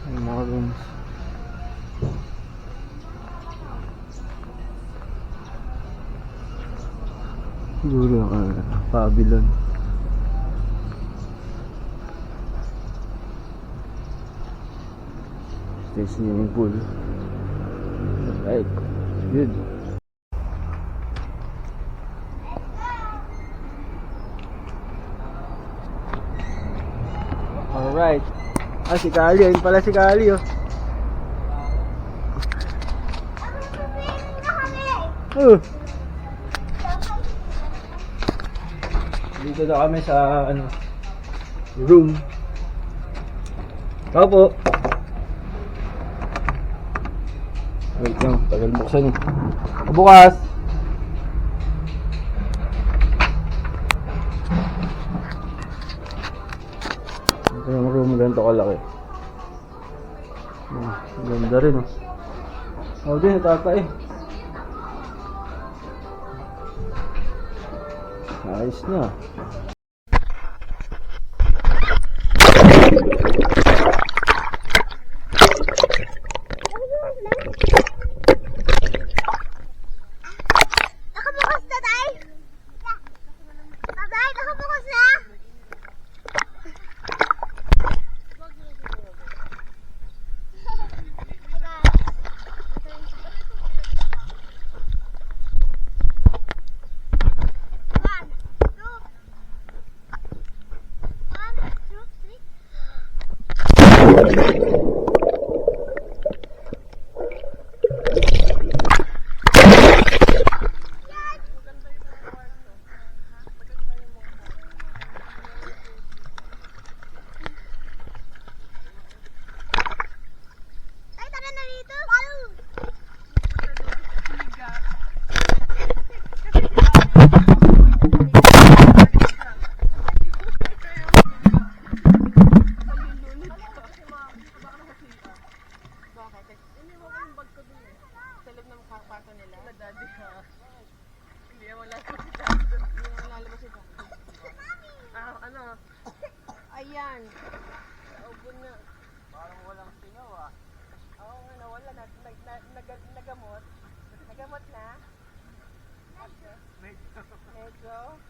Yung mga rooms. Siguro Babylon. There's swimming pool. Right. Good. Alright. Si Kali. Ayun pala si Kali, oh. Dito na kami sa room. Tao po. Wait lang, tagal buksan eh. Bukas. Ito yung room, ganito kalaki. Ganda rin oh. Din, tatay. Ayos na. Nakabukas na tayo. Tatay, nakabukas na. Ayan. Naubo na. Parang walang singaw ah. Oo nga, nawala na. Nagamot. Nagamot na. Medyo.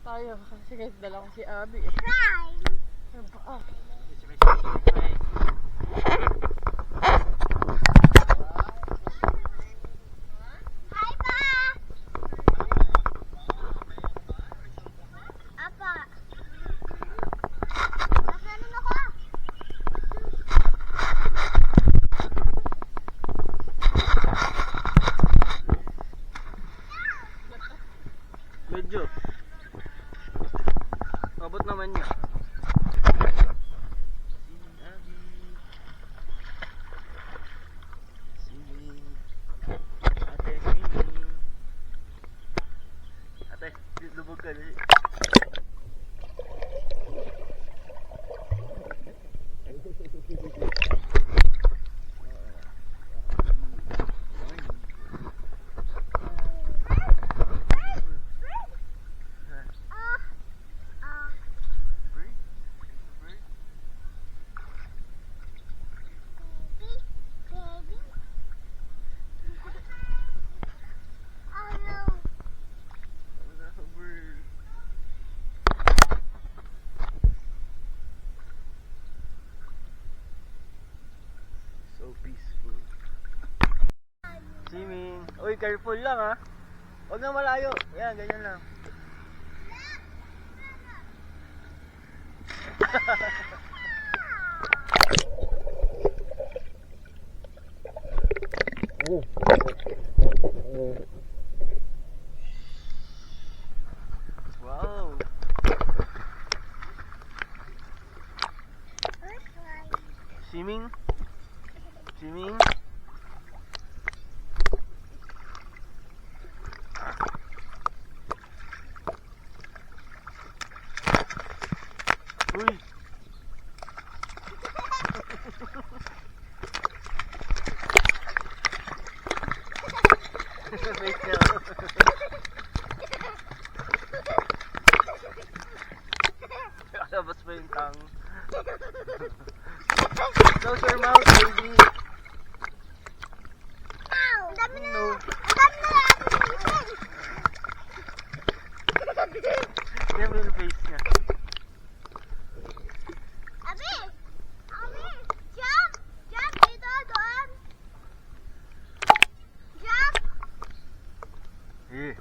Tayo kasi guys, dala ko si Abby. Ah. Hi pa. Apa. Nakanon ako. Lambot naman niya. Ate, lubog ka rin. So peaceful. Swimming. Uy, careful lang ha. Huwag na malayo. Yan, ganyan lang. Oh. Wow. Swimming. Swimming. Uy. Wait na. Kalabas pa yung tang. Close your mouth, baby. Ang dami na. No. Ang dami na application. Yan mo yung face niya. Abi! Abi! Jump! Jump dito, doon! Jump! Eh.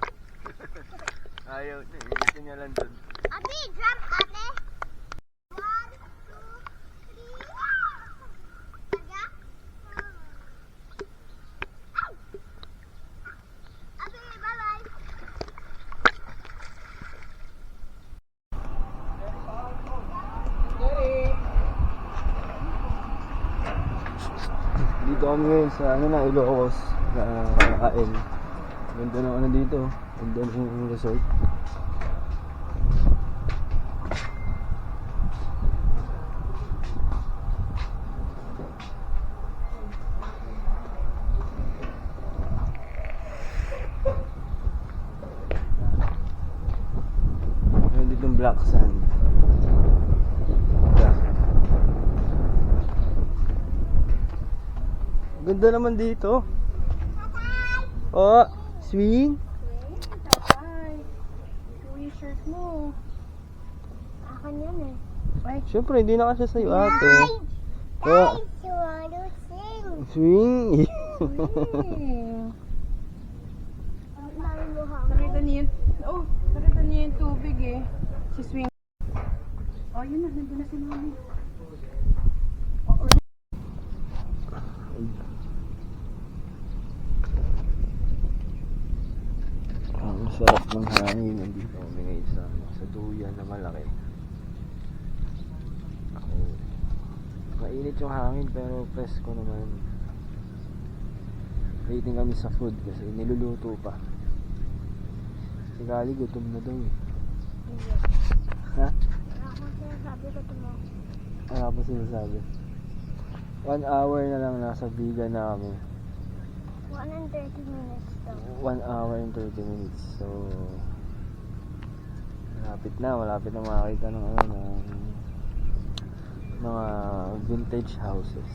Ayaw na. Gusto niya lang dun. Abi, jump, ate! 1, 2, 3. Taga? Ow! Abi, bye-bye! Dito kami ngayon sa ano na, Ilocos na kakain. Ganda ng ano dito. Ganda ng resort. Meron ditong black sand. Ganda naman dito. Oh, swing. Tatay, ito yung shirt mo. Akin yan eh. Siyempre, hindi na kasi sa'yo ate. Guys, Oh, you want to sing? swing. Nakita niyo yung, nakita niyo yung tubig eh. Si swing. Oh, yun na, nandun na si mami. Ang sarap ng hangin. Nandito kami ngayon sa duyan na malaki. Oh. Mainit yung hangin pero presko naman. Waiting kami sa food kasi niluluto pa. Si Kali gutom na daw eh. Ha? Ako sinasabi ko ito mo. Ano pa sinasabi? 1 hour na lang nasa Biga na kami. 1 and 30 minutes daw. 1 hour and 30 minutes. So malapit na makakita ng ano ng mga vintage houses.